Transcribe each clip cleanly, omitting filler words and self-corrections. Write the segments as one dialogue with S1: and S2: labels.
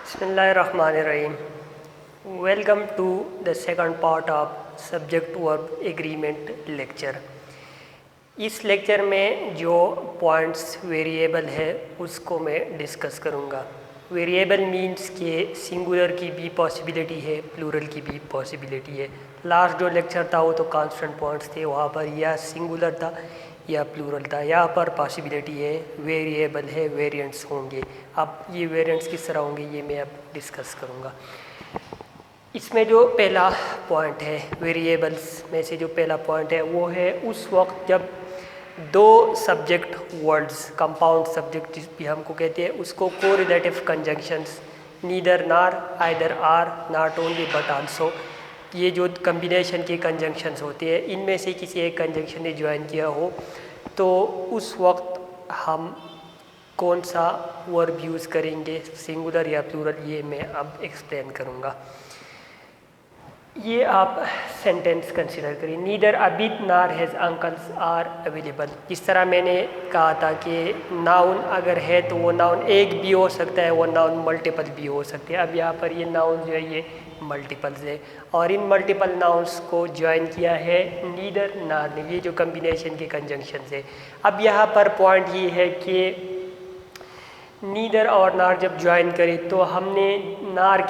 S1: Bismillahirrahmanirrahim. Welcome to the second part of Subject Verb Agreement lecture. इस lecture में जो points variable है उसको मैं डिस्कस करूँगा. वेरिएबल मीन्स कि सिंगुलर की भी पॉसिबिलिटी है, प्लूरल की भी पॉसिबिलिटी है. लास्ट जो लेक्चर था वो तो कांस्टेंट पॉइंट्स थे, वहाँ पर या सिंगुलर था या प्लूरल था. यहाँ पर पॉसिबिलिटी है, वेरिएबल है, वेरिएंट्स होंगे. अब ये वेरिएंट्स किस तरह होंगे ये मैं अब डिस्कस करूँगा. इसमें जो पहला पॉइंट है वेरिएबल्स में से जो पहला पॉइंट है वो है उस वक्त जब दो सब्जेक्ट वर्ड्स, कंपाउंड सब्जेक्ट जिस भी हमको कहते हैं, उसको correlative conjunctions neither nor, either or, not only but also, ये जो कम्बिनेशन के कंजंक्शंस होते हैं इनमें से किसी एक कंजंक्शन ने ज्वाइन किया हो तो उस वक्त हम कौन सा वर्ब यूज़ करेंगे, सिंगुलर या प्लूरल, ये मैं अब एक्सप्लेन करूँगा. ये आप सेंटेंस कंसिडर करिए. नीदर अबिद नार हैज़ अंकल्स आर अवेलेबल. जिस तरह मैंने कहा था कि नाउन अगर है तो वो नाउन एक भी हो सकता है, वो नाउन मल्टीपल भी हो सकते हैं. अब यहाँ पर ये नाउन जो है ये मल्टीपल्स है और इन मल्टीपल नाउन्स को ज्वाइन किया है नीदर नार ने, ये जो कम्बिनेशन के कंजंक्शन है. अब यहाँ पर पॉइंट ये है कि नीदर और नार जब ज्वाइन करें तो हमने नार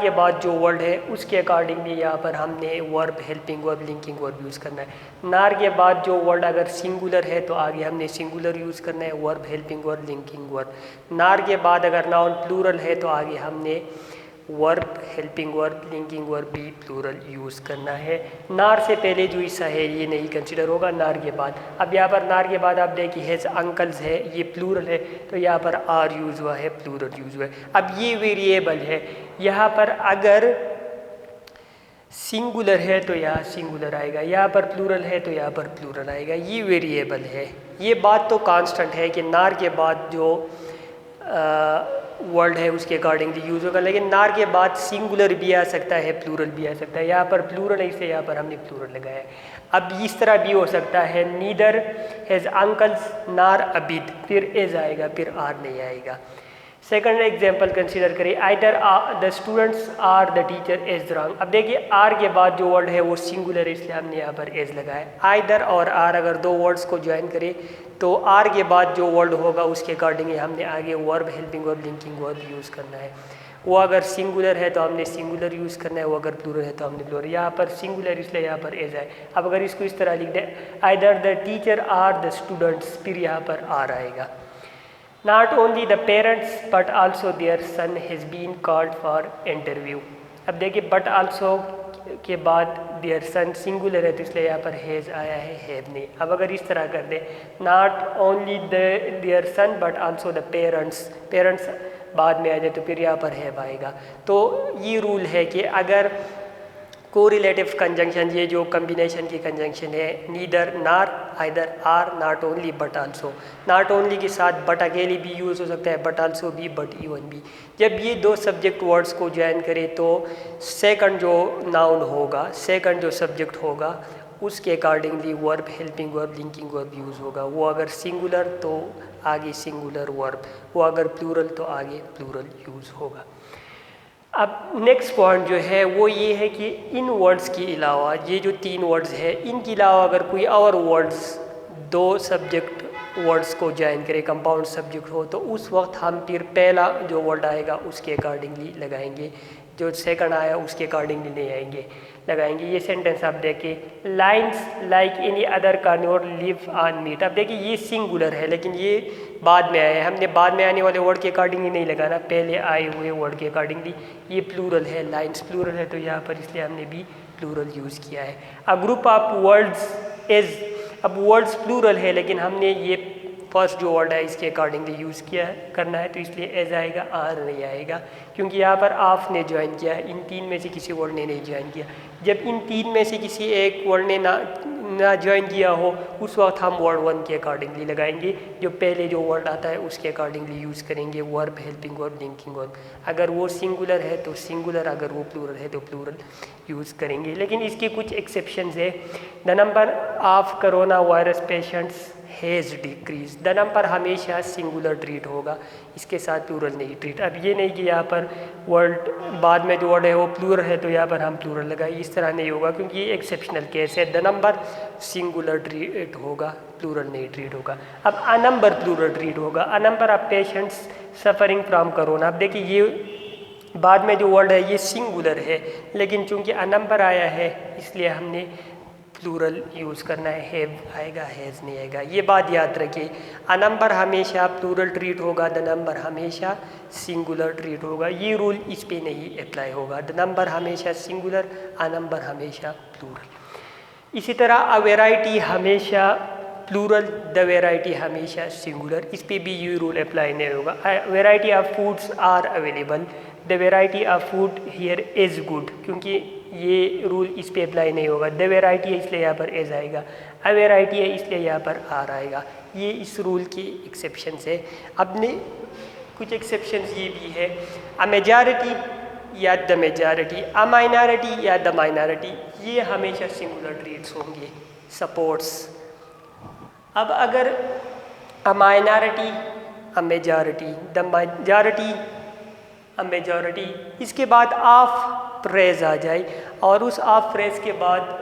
S1: के बाद जो वर्ड है उसके अकॉर्डिंगली यहाँ पर हमने verb, helping verb, linking verb use करना है. नार के बाद जो वर्ड अगर सिंगुलर है तो आगे हमने सिंगुलर यूज़ करना है, verb, helping verb, linking verb. नार के बाद अगर नाउन प्लूरल है तो आगे हमने verb, helping verb, linking verb भी प्लूरल यूज़ करना है. नार से पहले जो हिस्सा है ये नहीं कंसिडर होगा, नार के बाद. अब यहाँ पर नार के बाद आप देखिए हैज़ अंकल्स है, ये प्लूरल है तो यहाँ पर आर यूज़ हुआ है, प्लूरल यूज़ हुआ है. अब ये वेरिएबल है, यहाँ पर अगर सिंगुलर है तो यहाँ सिंगुलर आएगा, यहाँ पर प्लूरल है तो यहाँ पर प्लूरल आएगा. ये वेरिएबल है. ये बात तो कांस्टेंट है कि नार के बाद जो वर्ड है उसके अकॉर्डिंगली यूज़ होगा, लेकिन नार के बाद सिंगुलर भी आ सकता है, प्लूरल भी आ सकता है. यहाँ पर प्लूरल है इसलिए यहाँ पर हमने प्लूरल लगाया है. अब इस तरह भी हो सकता है नीदर हैज़ अंकल्स नार अबिद, फिर एज आएगा, फिर आर नहीं आएगा. सेकंड एग्जांपल कंसीडर करिए. Either the students or the teacher is wrong. अब देखिए आर के बाद जो वर्ड है वो सिंगुलर है इसलिए हमने यहाँ पर एज लगाया. आइदर और आर अगर दो वर्ड्स को ज्वाइन करें तो आर के बाद जो वर्ड होगा उसके अकॉर्डिंग हमने आगे verb, helping verb, linking verb use करना है. वो अगर सिंगुलर है तो हमने सिंगुलर यूज़ करना है, वो अगर प्लूरल है तो हमने प्लूरल. यहाँ पर सिंगुलर इसलिए यहाँ पर एज आए. अब अगर इसको इस तरह लिख दें either the teacher or the students, फिर यहाँ पर आर आएगा. Not only the parents but also their son has been called for interview. अब देखिए but also के बाद their son सिंगुलर है तो इसलिए यहाँ पर has आया है, have नहीं. अब अगर इस तरह कर दे not only their son but also the parents बाद में आ जाए तो फिर यहाँ पर have आएगा. तो ये रूल है कि अगर कोरिलेटिव कंजंक्शन, ये जो कम्बिनेशन की कंजंक्शन है, neither nor, either or, not only but also. Not only के साथ बट अकेले भी यूज़ हो सकता है, बट आल्सो भी, बट इवन भी. जब ये दो सब्जेक्ट वर्ड्स को ज्वाइन करें तो सेकंड जो नाउन होगा, सेकंड जो सब्जेक्ट होगा उसके accordingly verb, helping verb, linking verb use होगा. वो अगर सिंगुलर तो आगे सिंगुलर वर्ब, वो अगर प्लूरल तो आगे प्लूरल यूज़ होगा. अब नेक्स्ट पॉइंट जो है वो ये है कि इन वर्ड्स के अलावा, ये जो तीन वर्ड्स है इनके अलावा अगर कोई और वर्ड्स दो सब्जेक्ट वर्ड्स को ज्वाइन करे, कंपाउंड सब्जेक्ट हो, तो उस वक्त हम फिर पहला जो वर्ड आएगा उसके अकॉर्डिंगली लगाएंगे, जो सेकंड आया उसके अकॉर्डिंगली नहीं आएंगे, लगाएंगे. ये सेंटेंस आप देखिए lions like any other carnivore live on meat. अब देखिए ये सिंगुलर है लेकिन ये बाद में आया है, हमने बाद में आने वाले वर्ड के अकॉर्डिंगली नहीं लगाना, पहले आए हुए वर्ड के अकॉर्डिंगली. ये प्लूरल है, लाइन्स प्लूरल है तो यहाँ पर इसलिए हमने भी प्लूरल यूज़ किया है. A group of words is, अब वर्ड्स प्लूरल है लेकिन हमने ये फर्स्ट जो वर्ड है इसके अकॉर्डिंगली यूज़ किया है, करना है तो इसलिए एज आएगा, आर नहीं आएगा, क्योंकि यहाँ पर आप ने ज्वाइन किया है, इन तीन में से किसी वर्ड ने नहीं ज्वाइन किया. जब इन तीन में से किसी एक वर्ड ने ना ज्वाइन किया हो उस वक्त हम वर्ड वन के अकॉर्डिंगली लगाएंगे, जो पहले जो वर्ड आता है उसके अकॉर्डिंगली यूज़ करेंगे verb, helping verb, linking verb. अगर वो सिंगुलर है तो सिंगुलर, अगर वो प्लूरल है तो प्लूरल यूज़ करेंगे. लेकिन इसके कुछ एक्सेप्शंस है. The number of corona virus patients has decrease. The number हमेशा सिंगुलर ट्रीट होगा, इसके साथ प्लूरल नहीं ट्रीट। अब ये नहीं कि यहाँ पर वर्ड बाद में जो वर्ड है वो प्लूरल है तो यहाँ पर हम प्लूरल लगाए, इस तरह नहीं होगा क्योंकि ये एक्सेप्शनल केस है। द नंबर सिंगुलर ट्रीट होगा, प्लूरल नहीं ट्रीट होगा। अब अ नंबर प्लूरल ट्रीट होगा। A number of patients suffering from corona. अब देखिए ये बाद में जो वर्ड है ये सिंगुलर है, लेकिन चूंकि अ नंबर आया है इसलिए हमने प्लूरल यूज़ करना है, हैव आएगा, हैज़ नहीं आएगा। ये बात याद रखिए, अ नंबर हमेशा प्लूरल ट्रीट होगा, द नंबर हमेशा सिंगुलर ट्रीट होगा। ये रूल इस पे नहीं अप्लाई होगा। द नंबर हमेशा सिंगुलर, अ नंबर हमेशा प्लूरल। इसी तरह अ वेराइटी हमेशा प्लूरल, द वेराइटी हमेशा सिंगुलर, इस पे भी ये रूल अप्लाई नहीं होगा। Variety of foods are available, the variety of food here is good, क्योंकि ये रूल इस पे अप्लाई नहीं होगा। द वेराइटी है इसलिए यहाँ पर एज आएगा, अ वेराइटी है इसलिए यहाँ पर आर आएगा। ये इस रूल की एक्सेप्शंस है। अपने कुछ एक्सेप्शंस ये भी है, अ मेजॉरिटी या द मेजॉरिटी, अ माइनॉरिटी या द माइनॉरिटी, ये हमेशा सिंगुलर ट्रीट्स होंगे। सपोर्ट्स, अब अगर a minority, a majority, the majority, a majority, इसके बाद ऑफ फ्रेज आ जाए और उस ऑफ फ्रेज के बाद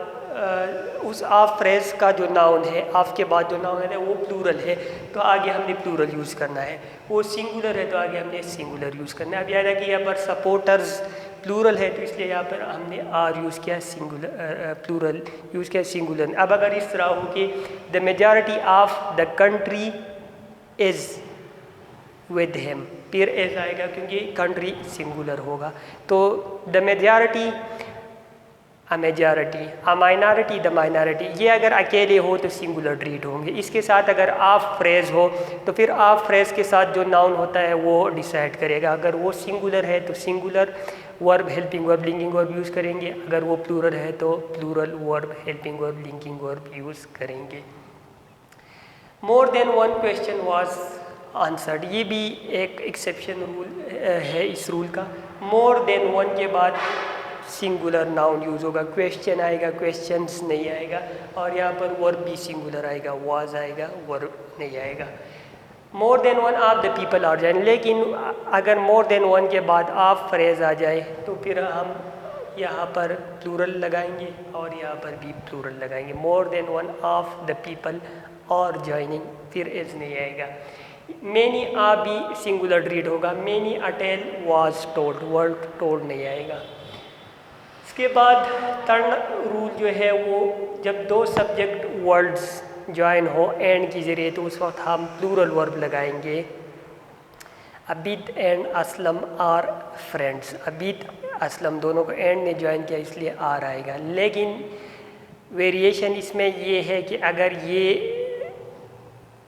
S1: उस ऑफ फ्रेज का जो नाउन है, ऑफ के बाद जो नाउन है वो प्लूरल है तो आगे हमने प्लूरल यूज़ करना है। वो सिंगुलर है तो आगे हमने सिंगुलर यूज़ करना है। अब याद है कि यहाँ पर सपोर्टर्स प्लूरल है तो इसलिए यहाँ पर हमने आर यूज़ किया, सिंगुलर प्लूरल यूज़ किया, सिंगुलर। अब अगर इस तरह हो कि the majority of the country is with him, फिर एज आएगा क्योंकि कंट्री सिंगुलर होगा। तो the majority, a majority, a minority, the minority, ये अगर अकेले हो तो सिंगुलर ट्रीट होंगे। इसके साथ अगर ऑफ फ्रेज हो तो फिर ऑफ फ्रेज के साथ जो नाउन होता है वो डिसाइड करेगा। अगर वो सिंगुलर है तो singular verb, helping verb, linking verb use करेंगे। अगर वो प्लूरल है तो plural verb, helping verb, linking verb use करेंगे। More than one question was answered, ये भी एक एक्सेप्शन रूल है इस रूल का। मोर देन वन के बाद सिंगुलर नाउन यूज़ होगा, क्वेश्चन आएगा, क्वेश्चंस नहीं आएगा। और यहाँ पर वर्ब भी सिंगुलर आएगा, वाज आएगा, वर्ब नहीं आएगा। More than one of the people are join, लेकिन अगर मोर देन वन के बाद ऑफ फ्रेज आ जाए तो फिर हम यहाँ पर प्लूरल लगाएंगे और यहाँ पर भी प्लूरल लगाएंगे। मोर than one of the people और जॉइनिंग, फिर एज नहीं आएगा। मैनी आ भी सिंगुलर ट्रीट होगा, many अटेल was told, word told नहीं आएगा। इसके बाद टर्न रूल जो है वो जब दो सब्जेक्ट वर्ड्स ज्वाइन हो एंड की जरिए तो उस वक्त हम प्लूरल वर्ब लगाएंगे। Abid and Aslam are friends, Abid Aslam दोनों को एंड ने ज्वाइन किया इसलिए आर आएगा। लेकिन वेरिएशन इसमें ये है कि अगर ये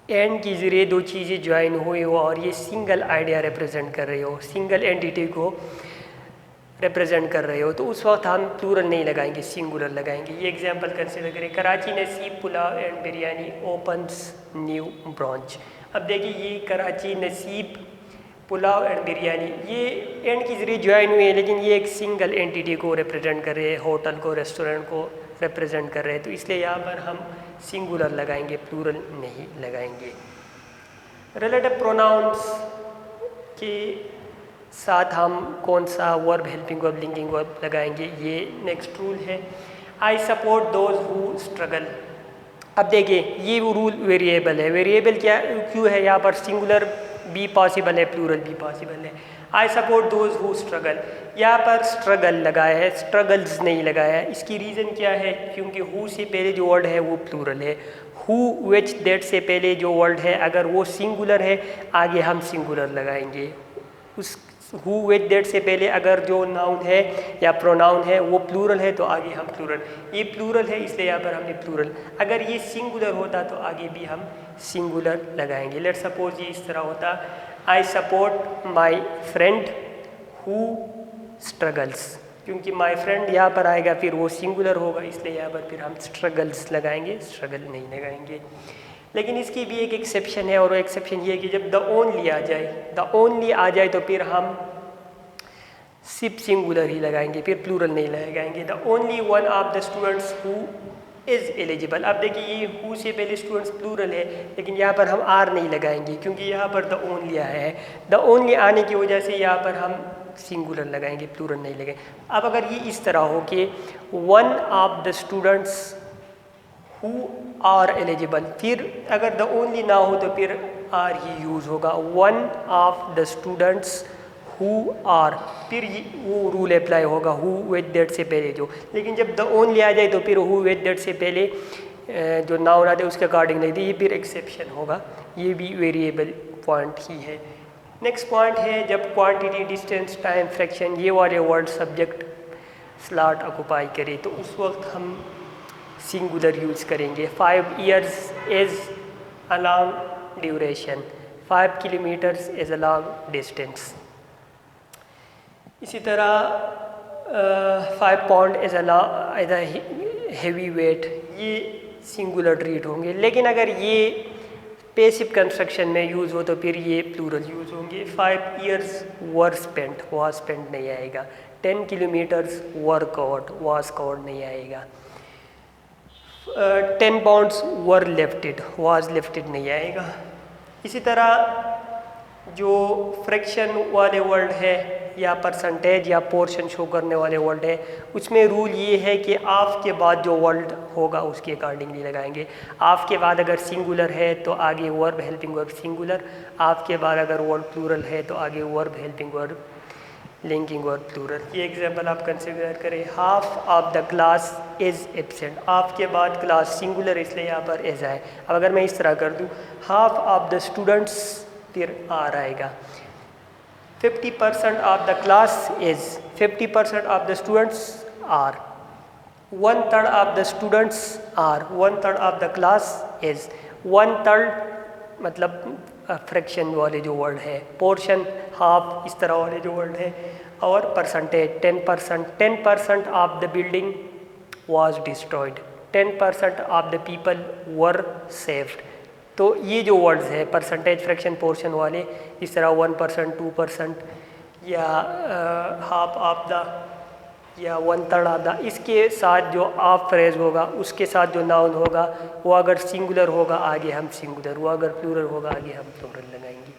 S1: एंड की ज़रिए दो चीज़ें ज्वाइन हुई हो और ये सिंगल आइडिया रिप्रेजेंट कर रही हो, सिंगल एंटिटी को रिप्रेजेंट कर रहे हो तो उस वक्त हम प्लूरल नहीं लगाएंगे, सिंगुलर लगाएंगे। ये एग्जांपल कंसिडर करें, कराची नसीब pulao and biryani opens new branch. अब देखिए ये कराची नसीब पुलाव एंड बिरयानी ये एंड की जरिए ज्वाइन हुए हैं, लेकिन ये एक सिंगल एंटिटी को रिप्रेजेंट कर रहे हैं, होटल को, रेस्टोरेंट को रिप्रेजेंट कर रहे हैं, तो इसलिए यहाँ पर हम सिंगुलर लगाएंगे, प्लूरल नहीं लगाएंगे। रिलेटिव प्रोनाउंस के साथ हम कौन सा verb, helping verb, linking verb लगाएंगे, ये नेक्स्ट रूल है। I support those who struggle. अब देखिए ये रूल वेरिएबल है, वेरिएबल क्या क्यों है, यहाँ पर सिंगुलर भी पॉसिबल है, प्लूरल भी पॉसिबल है। I support those who struggle, यहाँ पर स्ट्रगल लगाया है, स्ट्रगल्स नहीं लगाया है। इसकी रीज़न क्या है, क्योंकि हु से पहले जो वर्ड है वो प्लूरल है। हु विच दैट से पहले जो वर्ड है अगर वो सिंगुलर है आगे हम सिंगुलर लगाएंगे। उस हु विच दैट से पहले अगर जो नाउन है या प्रोनाउन है वो प्लूरल है तो आगे हम प्लूरल, ये प्लूरल है इसलिए यहाँ पर हमने प्लूरल। अगर ये सिंगुलर होता तो आगे भी हम सिंगुलर लगाएंगे। लेट सपोज ये इस तरह होता, I support my friend who struggles, क्योंकि माई फ्रेंड यहाँ पर आएगा फिर वो सिंगुलर होगा इसलिए यहाँ पर फिर हम स्ट्रगल्स लगाएंगे, स्ट्रगल नहीं लगाएंगे। लेकिन इसकी भी एक एक्सेप्शन है और वो एक्सेप्शन ये है कि जब द ओनली आ जाए, द ओनली आ जाए तो फिर हम सिर्फ सिंगुलर ही लगाएंगे, फिर प्लूरल नहीं लगाएंगे। The only one of the students who is eligible. अब देखिए ये हु से पहले स्टूडेंट्स प्लूरल है, लेकिन यहाँ पर हम आर नहीं लगाएंगे क्योंकि यहाँ पर द ओनली आया है। द ओनली आने की वजह से यहाँ पर हम सिंगुलर लगाएंगे, प्लूरल नहीं लगाएंगे। अब अगर ये इस तरह हो कि one of the students who are eligible, फिर अगर द ओनली ना हो तो फिर आर ही यूज़ होगा। One of the students who are, फिर वो रूल अप्लाई होगा हु विद दैट से पहले जो। लेकिन जब द ओनली आ जाए तो फिर हु विद दैट से पहले जो नाउन आते उसके अकॉर्डिंग नहीं थी, ये फिर एक्सेप्शन होगा। ये भी वेरिएबल पॉइंट ही है। नेक्स्ट पॉइंट है जब क्वांटिटी, डिस्टेंस, टाइम, फ्रैक्शन ये वाले वर्ड सब्जेक्ट स्लॉट ऑक्युपाई करे तो उस वक्त हम सिंगुलर यूज़ करेंगे। 5 years is a long duration, 5 kilometres is a long distance. इसी तरह 5 pound is a heavy weight, ये सिंगुलर ट्रीट होंगे। लेकिन अगर ये पैसिव कंस्ट्रक्शन में यूज़ हो तो फिर ये प्लूरल यूज़ होंगे। 5 years were spent, was spent नहीं आएगा। 10 kilometers were covered, was covered नहीं आएगा। 10 pounds were lifted, was lifted नहीं आएगा। इसी तरह जो फ्रैक्शन वाले वर्ड है या परसेंटेज या पोर्शन शो करने वाले वर्ड है, उसमें रूल ये है कि ऑफ के बाद जो वर्ड होगा उसके अकॉर्डिंगली लगाएंगे। ऑफ के बाद अगर सिंगुलर है तो आगे verb helping verb singular, of के बाद अगर वर्ड प्लूरल है तो आगे verb helping verb linking verb plural. ये एग्जांपल आप कंसिडर करें, half of the class is absent. Of के बाद क्लास सिंगुलर इसलिए यहाँ पर इज़ आए। अब अगर मैं इस तरह कर दूँ हाफ ऑफ द स्टूडेंट्स, फिर आर आएगा। 50% of the class is, 50% of the students are. 1/3 of the students are, 1/3 of the class is. 1/3 मतलब फ्रैक्शन वाले जो वर्ड है, पोर्शन, हाफ, इस तरह वाले जो वर्ड है। और percentage 10%, 10% of the building was destroyed, 10% of the people were saved. तो ये जो वर्ड्स है परसेंटेज, फ्रैक्शन, पोर्शन वाले, इस तरह 1%, 2% या हाफ ऑफ द या 1/3 ऑफ द, इसके साथ जो ऑफ फ्रेज होगा उसके साथ जो नाउन होगा वो अगर सिंगुलर होगा आगे हम सिंगुलर, वो अगर प्लूरल होगा आगे हम प्लूरल लगाएंगे।